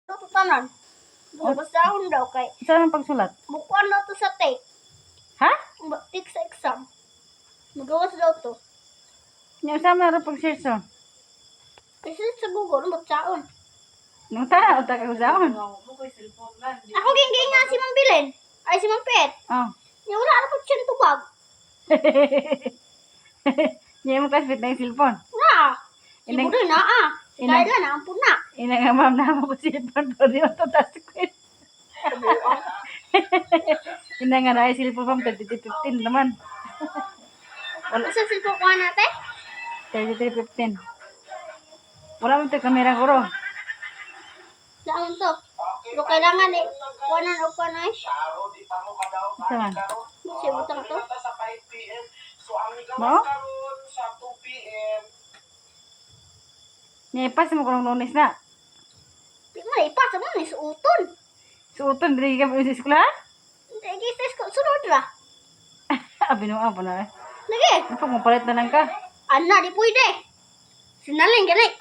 Tanan. Basta akong daw kay Saan ang pagsulat? bukuan daw to sa take. Ha? Take sa exam. Magawas daw to. Yung saan na rin pag-search o? Kasi sa Google, magsaon. Nung tara, o taga usaon. Ako ginggi nga si Mang Bilin. Ay, si Mang Pet. Oh. Yung wala na po siya tubag. Hindi mo kasbit na yung cellphone. Na. Si Inang- Budoy na Inang- Dahil na, ampun na. Ina nga ma'am na mo ko cellphone po di matataskwit. Ina nga na yung cellphone ma'am, 3315 naman. Ano sa cellphone ko natin? 3315. Wala mo ito kamera ko ro. Saan to? Pero kailangan eh. Kuanan o kuanan eh. Saan? Si butang to. Mo? Nipas mo kung Lunes na. Di mo na ipasa mo ni suuton. Suoton, dili ka pa sa eskwela? Hindi, gistes ko. Sunod ra. Abi nung apo na. Lagi. Napag mo palit na lang ka. Ana, di pwede. Sinaling ganit.